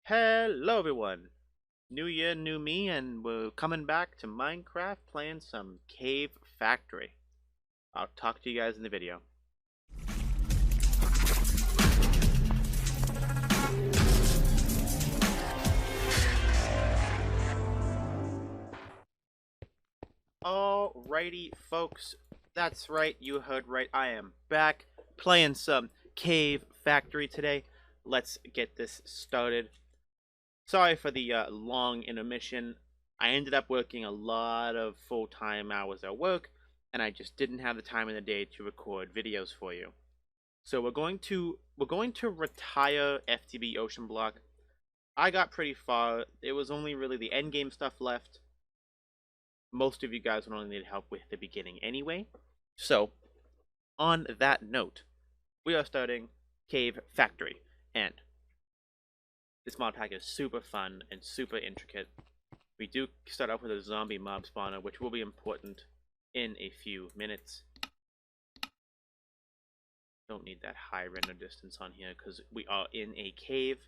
Hello everyone! New year, new me, and we're coming back to Minecraft playing some Cavefactory. I'll talk to you guys in the video. Alrighty folks, that's right, you heard right, I am back playing some Cavefactory today. Let's get this started. Sorry for the long intermission. I ended up working a lot of full-time hours at work, and I just didn't have the time in the day to record videos for you. So we're going to retire FTB Ocean Block. I got pretty far. It was only really the end game stuff left. Most of you guys would only need help with the beginning anyway. So, on that note, we are starting Cavefactory, and this mod pack is super fun and super intricate. We do start off with a zombie mob spawner, which will be important in a few minutes. Don't need that high render distance on here because we are in a cave.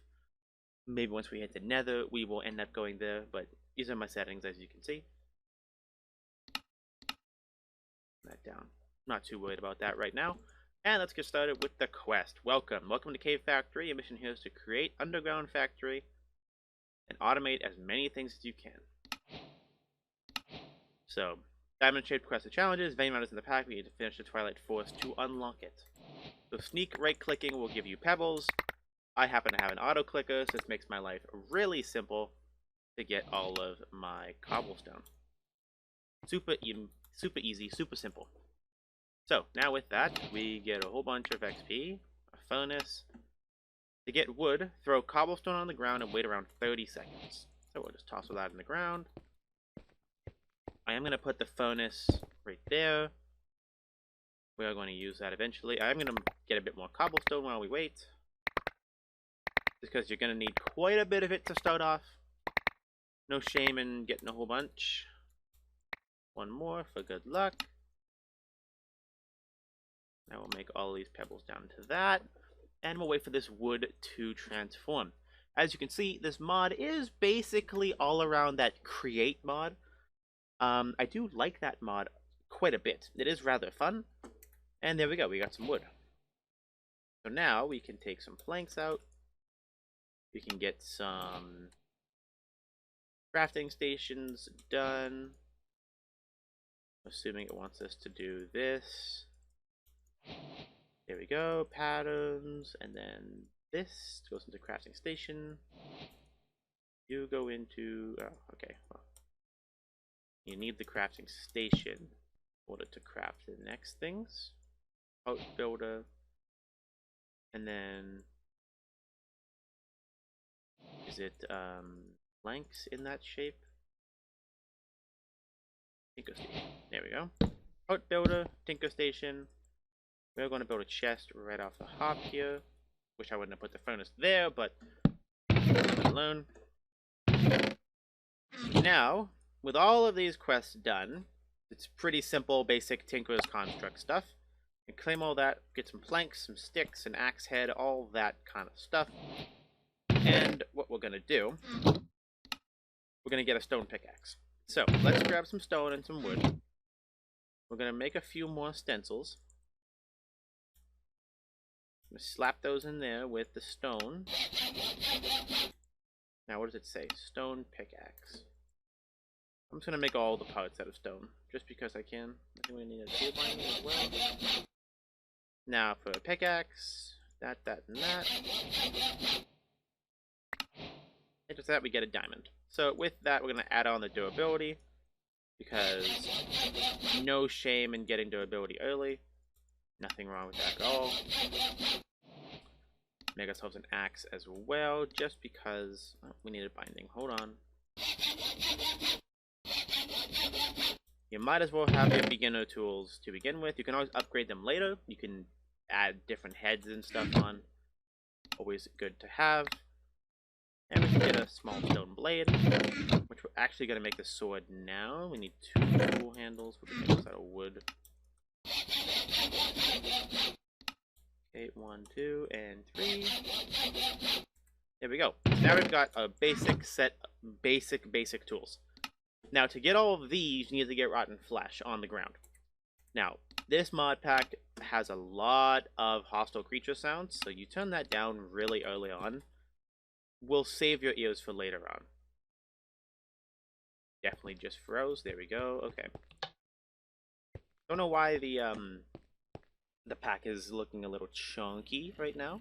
Maybe once we hit the nether, we will end up going there, but these are my settings as you can see. That down. Not too worried about that right now. And let's get started with the quest. Welcome to Cavefactory. Your mission here is to create underground factory and automate as many things as you can. So, diamond shaped quest of challenges. Vein round is in the pack. We need to finish the Twilight Forest to unlock it. So sneak right clicking will give you pebbles. I happen to have an auto clicker, so this makes my life really simple to get all of my cobblestone. Super easy, super simple. So, now with that, we get a whole bunch of XP, a furnace. To get wood, throw cobblestone on the ground and wait around 30 seconds. So we'll just toss all that in the ground. I am going to put the furnace right there. We are going to use that eventually. I'm going to get a bit more cobblestone while we wait. Just because you're going to need quite a bit of it to start off. No shame in getting a whole bunch. One more for good luck. Now we'll make all these pebbles down to that. And we'll wait for this wood to transform. As you can see, this mod is basically all around that create mod. I do like that mod quite a bit. It is rather fun. And there we go, we got some wood. So now we can take some planks out. We can get some crafting stations done. Assuming it wants us to do this. There we go, patterns, and then this goes into crafting station. You go into, oh, okay, well, you need the crafting station in order to craft the next things. Outbuilder, and then, is it planks in that shape? Tinker station, there we go. Outbuilder, tinker station. We're going to build a chest right off the hop here. Wish I wouldn't have put the furnace there, but leave it alone. Now, with all of these quests done, it's pretty simple, basic Tinker's Construct stuff. And claim all that, get some planks, some sticks, an axe head, all that kind of stuff. And what we're going to do, we're going to get a stone pickaxe. So, let's grab some stone and some wood. We're going to make a few more stencils. I'm going to slap those in there with the stone. Now, what does it say? Stone pickaxe. I'm just going to make all the parts out of stone, just because I can. I think we need a tool binding as well. Now, for a pickaxe, that, and that. And with that, we get a diamond. So, with that, we're going to add on the durability, because no shame in getting durability early. Nothing wrong with that at all. Make ourselves an axe as well, just because we need a binding. Hold on. You might as well have your beginner tools to begin with. You can always upgrade them later. You can add different heads and stuff on. Always good to have. And we can get a small stone blade, which we're actually going to make the sword now. We need 2 tool handles. We're going to make this out of wood. Okay, 1, 2, and 3. There we go. Now we've got a basic set, basic tools. Now to get all of these, you need to get rotten flesh on the ground. Now, this mod pack has a lot of hostile creature sounds, so you turn that down really early on. Will save your ears for later on. Definitely just froze. There we go. Okay. Don't know why the pack is looking a little chunky right now,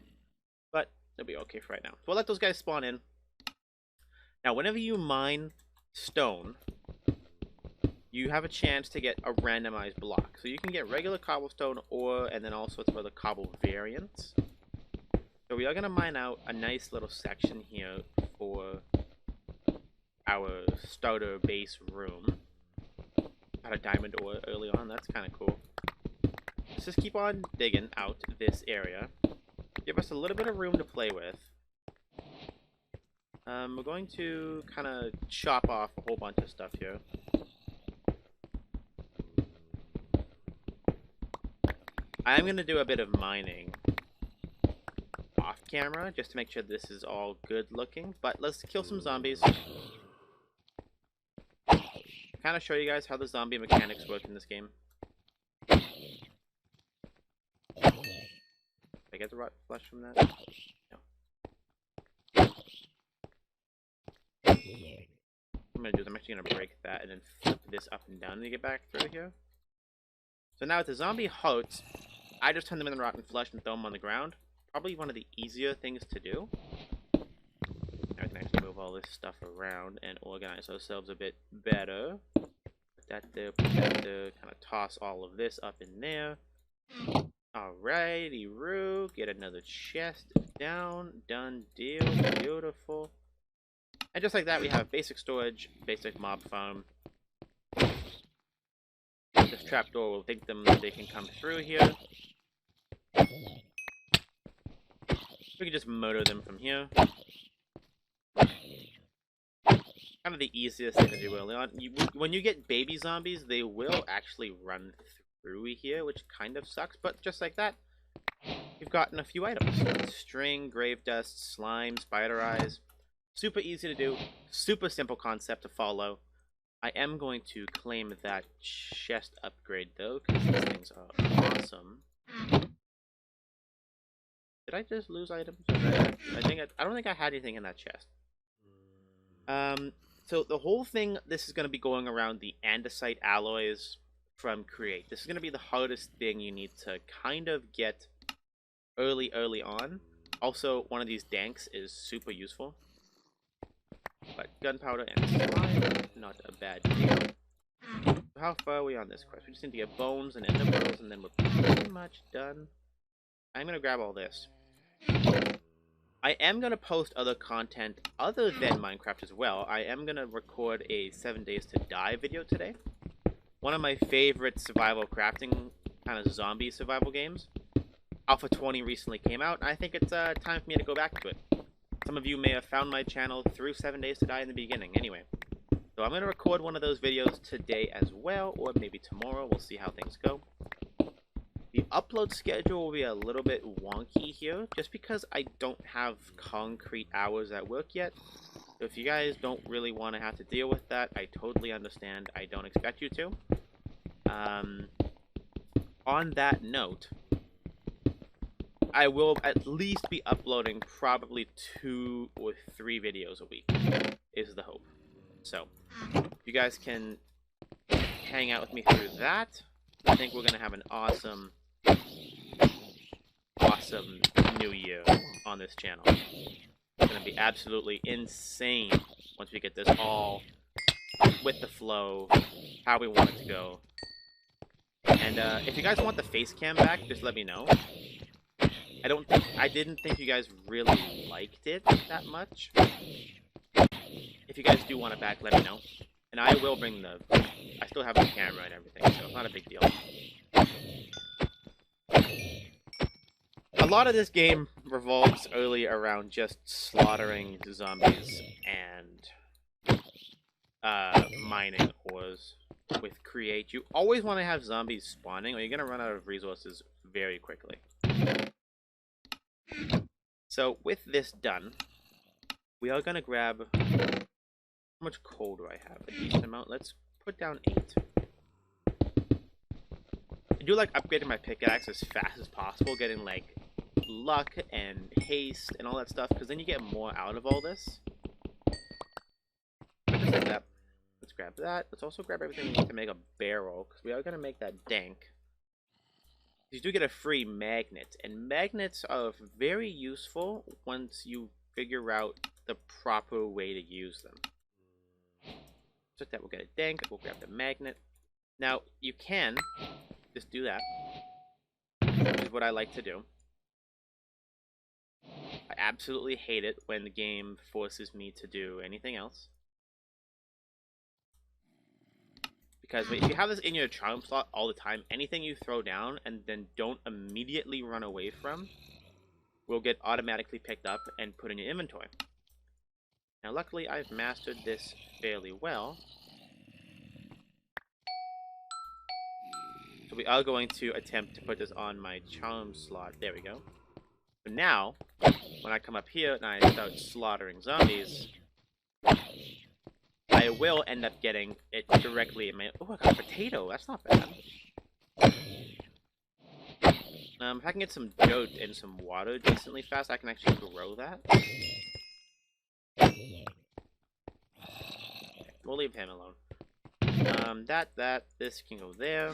but it'll be okay for right now. So we'll let those guys spawn in. Now, whenever you mine stone, you have a chance to get a randomized block. So you can get regular cobblestone ore and then all sorts of other cobble variants. So we are going to mine out a nice little section here for our starter base room. Got a diamond ore early on, that's kind of cool. Let's just keep on digging out this area. Give us a little bit of room to play with. We're going to kind of chop off a whole bunch of stuff here. I'm going to do a bit of mining off camera just to make sure this is all good looking. But let's kill some zombies. Kind of show you guys how the zombie mechanics work in this game. Did I get the rotten flesh from that? No. What I'm going to do is I'm actually going to break that and then flip this up and down to get back through here. So now with the zombie hearts, I just turn them into rotten flesh and throw them on the ground. Probably one of the easier things to do. Now we can actually move all this stuff around and organize ourselves a bit better. Put that there, kind of toss all of this up in there. Alrighty, Roo. Get another chest down. Done deal. Beautiful. And just like that, we have basic storage, basic mob farm. This trapdoor will think them that they can come through here. We can just murder them from here. Kind of the easiest thing to do early on. When you get baby zombies, they will actually run through here, which kind of sucks. But just like that, you've gotten a few items. String, grave dust, slime, spider eyes. Super easy to do. Super simple concept to follow. I am going to claim that chest upgrade though, because these things are awesome. Did I just lose items? I don't think I had anything in that chest. So the whole thing, this is going to be going around the andesite alloys from Create. This is going to be the hardest thing you need to kind of get early on. Also, one of these danks is super useful. But gunpowder and slime, not a bad deal. So how far are we on this quest? We just need to get bones and ender pearls, and then we're pretty much done. I'm going to grab all this. I am going to post other content other than Minecraft as well. I am going to record a 7 Days to Die video today. One of my favorite survival crafting, kind of zombie survival games. Alpha 20 recently came out, and I think it's time for me to go back to it. Some of you may have found my channel through 7 Days to Die in the beginning. Anyway, so I'm going to record one of those videos today as well, or maybe tomorrow. We'll see how things go. The upload schedule will be a little bit wonky here, just because I don't have concrete hours at work yet. So if you guys don't really want to have to deal with that, I totally understand. I don't expect you to. On that note, I will at least be uploading probably 2 or 3 videos a week, is the hope. So, if you guys can hang out with me through that, I think we're going to have an awesome new year on this channel. It's going to be absolutely insane once we get this all with the flow, how we want it to go. And if you guys want the face cam back, just let me know. I didn't think you guys really liked it that much. If you guys do want it back, let me know. And I will bring I still have the camera and everything, so it's not a big deal. A lot of this game revolves early around just slaughtering zombies and mining ores with Create. You always want to have zombies spawning, or you're going to run out of resources very quickly. So with this done, We are gonna grab, how much coal do I have? A decent amount. Let's put down 8. I do like upgrading my pickaxe as fast as possible, getting like luck and haste and all that stuff, because then you get more out of all this. But just like that. Let's grab that. Let's also grab everything we need to make a barrel, because we are gonna make that dank. You do get a free magnet, and magnets are very useful once you figure out the proper way to use them. So that we'll get a dank, we'll grab the magnet. Now, you can just do that, which is what I like to do. I absolutely hate it when the game forces me to do anything else. Because if you have this in your charm slot all the time, anything you throw down and then don't immediately run away from will get automatically picked up and put in your inventory. Now luckily I've mastered this fairly well. So we are going to attempt to put this on my charm slot. There we go. So now, when I come up here and I start slaughtering zombies, I will end up getting it directly in my... Oh, I got a potato. That's not bad. If I can get some dirt and some water decently fast, I can actually grow that. We'll leave him alone. This can go there.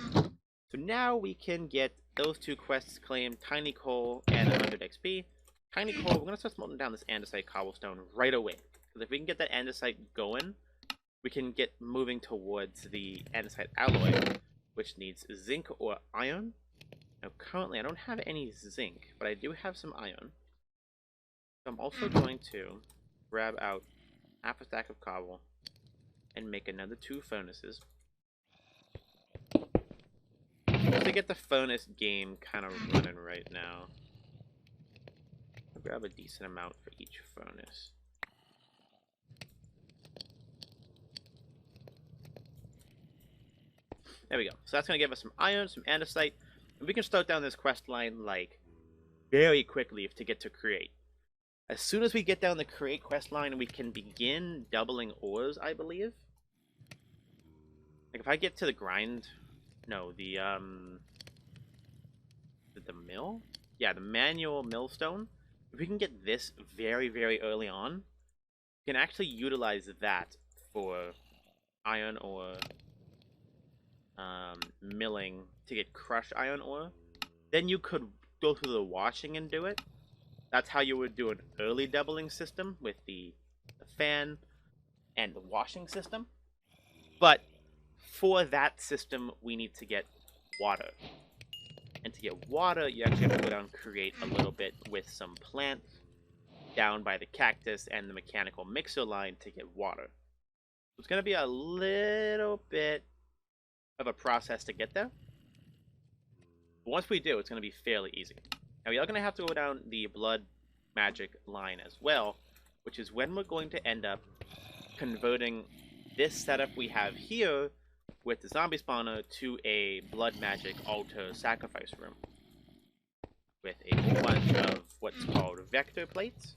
So now we can get those 2 quests claimed, Tiny Coal and 100 XP. Tiny Coal, we're going to start smelting down this andesite cobblestone right away. Because if we can get that andesite going, we can get moving towards the andesite alloy, which needs zinc or iron. Now currently I don't have any zinc, but I do have some iron. So I'm also going to grab out half a stack of cobble and make another 2 furnaces. Just to get the furnace game kind of running right now. I'll grab a decent amount for each furnace. There we go. So that's going to give us some iron, some andesite, and we can start down this quest line, like, very quickly to get to create. As soon as we get down the create quest line, we can begin doubling ores, I believe. Like, if I get to the grind... No, the mill? Yeah, the manual millstone. If we can get this very, very early on, we can actually utilize that for iron ore... milling to get crushed iron ore. Then you could go through the washing and do it. That's how you would do an early doubling system with the fan and the washing system. But for that system, we need to get water. And to get water, you actually have to go down and create a little bit with some plants down by the cactus and the mechanical mixer line to get water. It's going to be a little bit of a process to get there. But once we do, it's going to be fairly easy. Now we are going to have to go down the blood magic line as well, which is when we're going to end up converting this setup we have here with the zombie spawner to a blood magic altar sacrifice room with a whole bunch of what's called vector plates.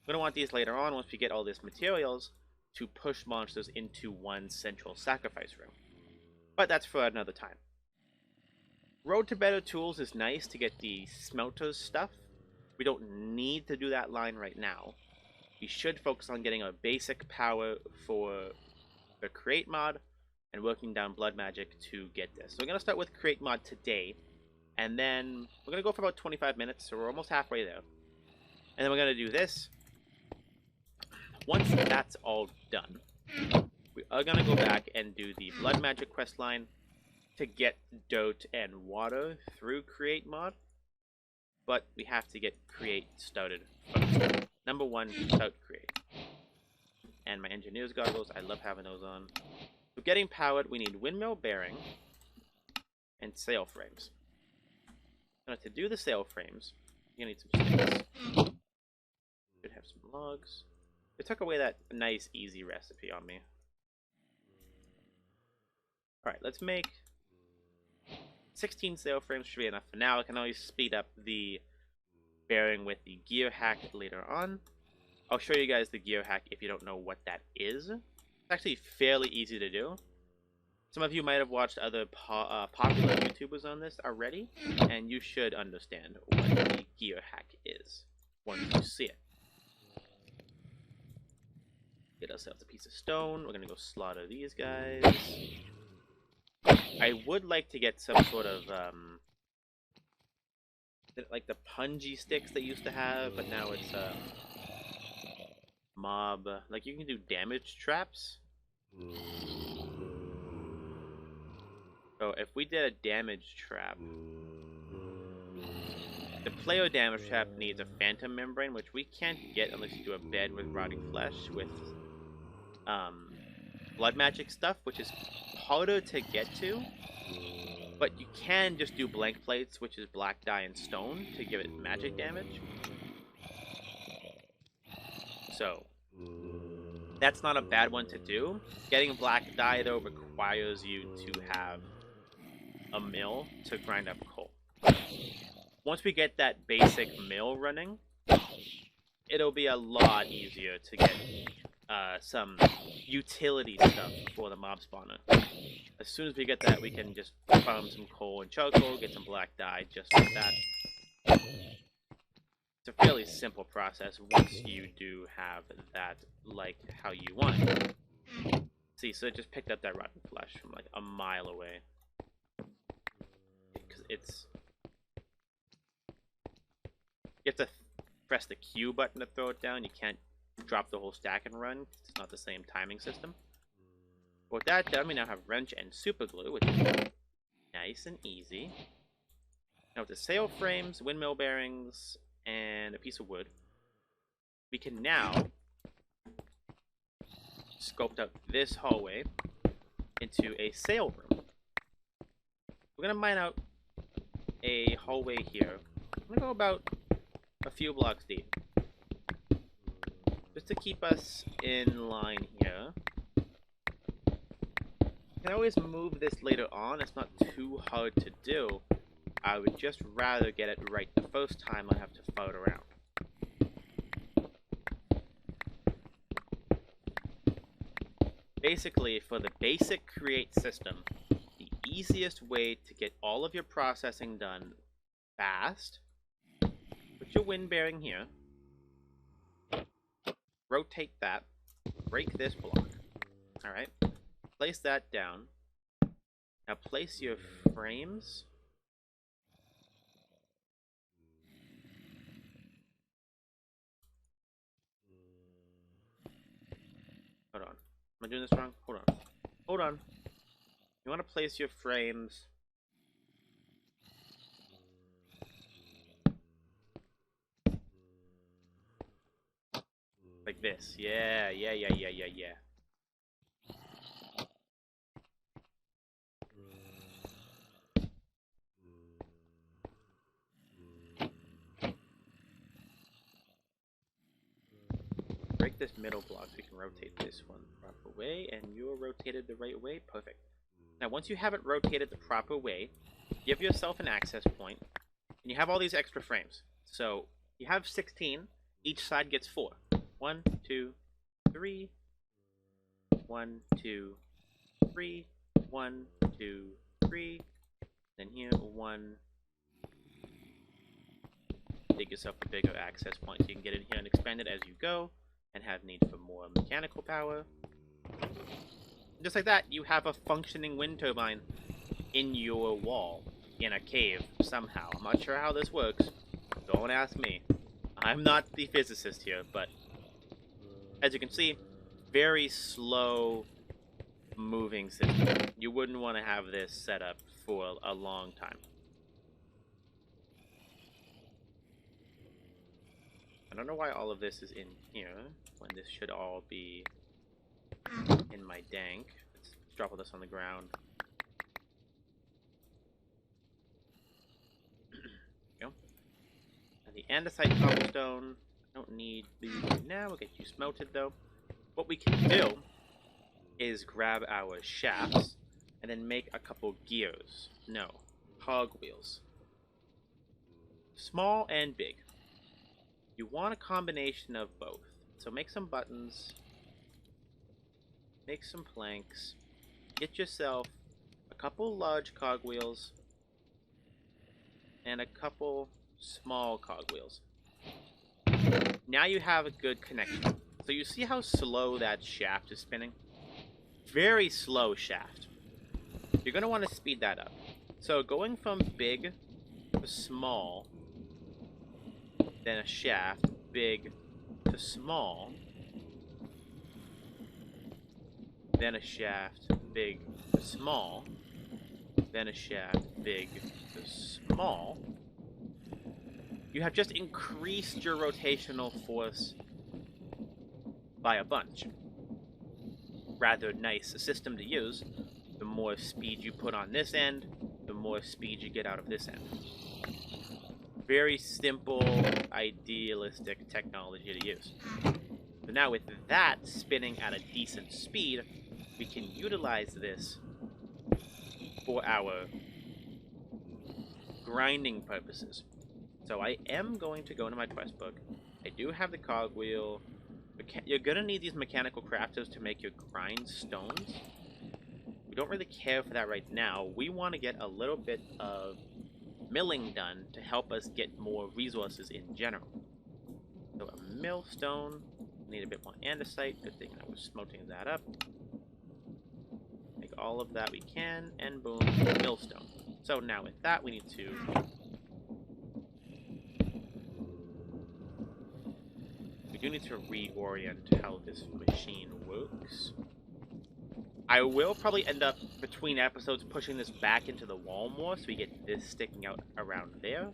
We're going to want these later on once we get all these materials to push monsters into one central sacrifice room. But that's for another time. Road to Better Tools is nice to get the smelters stuff. We don't need to do that line right now. We should focus on getting a basic power for the Create mod and working down Blood Magic to get this. So we're going to start with Create mod today. And then we're going to go for about 25 minutes, so we're almost halfway there. And then we're going to do this. Once that's all done, we are going to go back and do the Blood Magic quest line to get dirt and water through Create mod. But we have to get Create started first. Number 1, start Create. And my engineer's goggles, I love having those on. So getting powered, we need windmill bearing and sail frames. Now to do the sail frames, you're going to need some sticks. Should have some logs. It took away that nice, easy recipe on me. Alright, let's make 16 sail frames. Should be enough for now. I can always speed up the bearing with the gear hack later on. I'll show you guys the gear hack if you don't know what that is. It's actually fairly easy to do. Some of you might have watched other popular YouTubers on this already, and you should understand what the gear hack is once you see it. Get ourselves a piece of stone. We're gonna go slaughter these guys. I would like to get some sort of like the punji sticks they used to have, but now it's mob. Like you can do damage traps. So if we did a damage trap, the player damage trap needs a phantom membrane, which we can't get unless you do a bed with rotting flesh with blood magic stuff, which is harder to get to. But you can just do blank plates, which is black dye and stone, to give it magic damage. So that's not a bad one to do. Getting black dye though requires you to have a mill to grind up coal. Once we get that basic mill running, it'll be a lot easier to get some utility stuff for the mob spawner. As soon as we get that, we can just farm some coal and charcoal, get some black dye just like that. It's a fairly simple process once you do have that like how you want. See, so it just picked up that rotten flesh from like a mile away. Because it's... You have to press the Q button to throw it down. You can't drop the whole stack and run. It's not the same timing system. But with that done, we now have wrench and super glue, which is nice and easy. Now with the sail frames, windmill bearings, and a piece of wood, we can now sculpt up this hallway into a sail room. We're gonna mine out a hallway here. I'm gonna go about a few blocks deep, just to keep us in line here. You can always move this later on. It's not too hard to do. I would just rather get it right the first time I have to float around. Basically, for the basic create system, the easiest way to get all of your processing done fast, put your wind bearing here, rotate that, break this block, alright, place that down, now place your frames. Hold on. Am I doing this wrong? Hold on. Hold on. You want to place your frames like this. Yeah. Break this middle block so we can rotate this one the proper way, and you're rotated the right way. Perfect. Now once you have it rotated the proper way, give yourself an access point, and you have all these extra frames. So you have 16, each side gets 4. 1, 2, 3, 1, 2, 3, 1, 2, 3, then here 1. Dig yourself a bigger access point so you can get in here and expand it as you go, and have need for more mechanical power. Just like that, you have a functioning wind turbine in your wall, in a cave, somehow. I'm not sure how this works. Don't ask me. I'm not the physicist here, but as you can see, very slow moving system. You wouldn't want to have this set up for a long time. I don't know why all of this is in here, when this should all be in my dank. Let's drop all this on the ground. There we go. And the andesite cobblestone, I don't need these right now. We'll get you smelted though. What we can do is grab our shafts and then make a couple gears. No, cog wheels. Small and big. You want a combination of both. So make some buttons, make some planks, get yourself a couple large cog wheels, and a couple small cog wheels. Now you have a good connection. So you see how slow that shaft is spinning? Very slow shaft. You're going to want to speed that up. So going from big to small, then a shaft, big to small, then a shaft, big to small, then a shaft, big to small, you have just increased your rotational force by a bunch. Rather nice system to use. The more speed you put on this end, the more speed you get out of this end. Very simple, idealistic technology to use. So now with that spinning at a decent speed, we can utilize this for our grinding purposes. So I am going to go into my quest book. I do have the cog wheel. You're going to need these mechanical crafters to make your grind stones. We don't really care for that right now. We want to get a little bit of milling done to help us get more resources in general. So a millstone. Need a bit more andesite. Good thing I was smelting that up. Make all of that we can, and boom, millstone. So now with that, we need to do need to reorient how this machine works. I will probably end up, between episodes, pushing this back into the wall more, so we get this sticking out around there.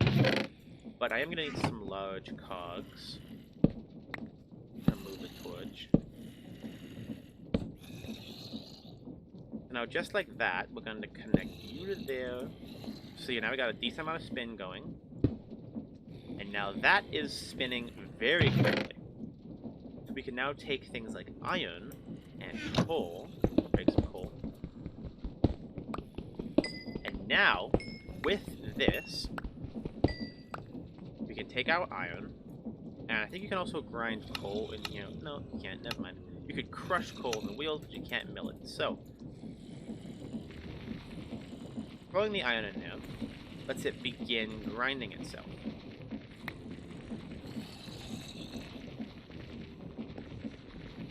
But I am going to need some large cogs. I'm going to move the torch. Now, just like that, we're going to connect you to there. So now we got a decent amount of spin going. And now that is spinning very quickly. We can now take things like iron and coal, break some coal, and now with this we can take our iron, and I think you can also grind coal in here. No, you can't, never mind. You could crush coal in the wheels, but you can't mill it. So throwing the iron in there lets it begin grinding itself.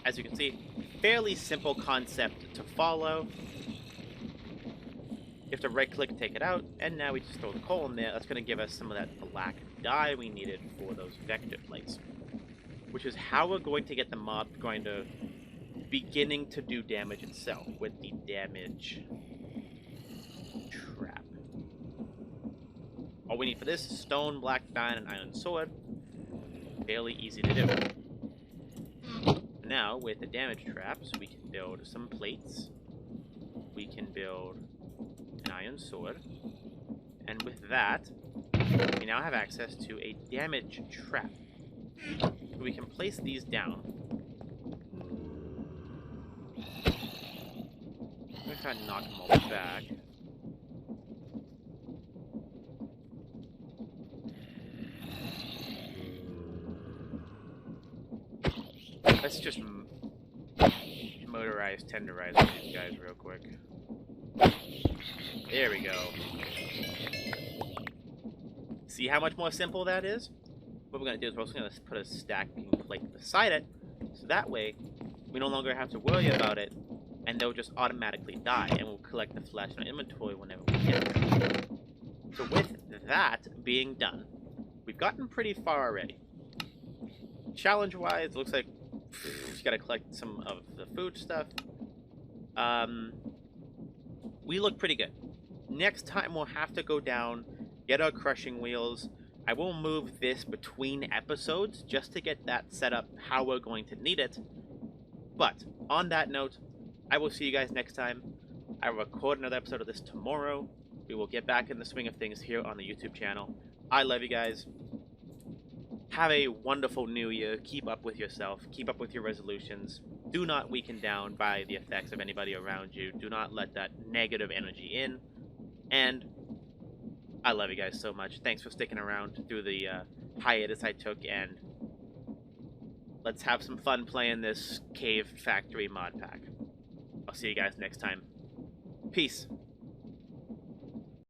As you can see, fairly simple concept to follow. You have to right-click and take it out, and now we just throw the coal in there. That's going to give us some of that black dye we needed for those vector plates, which is how we're going to get the mob grinder beginning to do damage itself with the damage trap. All we need for this is stone, black dye, and an iron sword. Fairly easy to do. Now, with the damage traps, we can build some plates. We can build an iron sword. And with that, we now have access to a damage trap. So we can place these down. I'm going to try and knock them all back. Let's just motorize, tenderize these guys real quick. There we go. See how much more simple that is? What we're going to do is we're also going to put a stacking plate beside it, so that way we no longer have to worry about it, and they'll just automatically die, and we'll collect the flesh in our inventory whenever we get there. So with that being done, we've gotten pretty far already. Challenge-wise, it looks like you gotta collect some of the food stuff. We look pretty good. Next time we'll have to go down, get our crushing wheels. I will move this between episodes just to get that set up how we're going to need it. But on that note, I will see you guys next time. I will record another episode of this tomorrow. We will get back in the swing of things here on the YouTube channel. I love you guys. Have a wonderful new year. Keep up with yourself. Keep up with your resolutions. Do not weaken down by the effects of anybody around you. Do not let that negative energy in. And I love you guys so much. Thanks for sticking around through the hiatus I took, and let's have some fun playing this Cavefactory mod pack. I'll see you guys next time. Peace.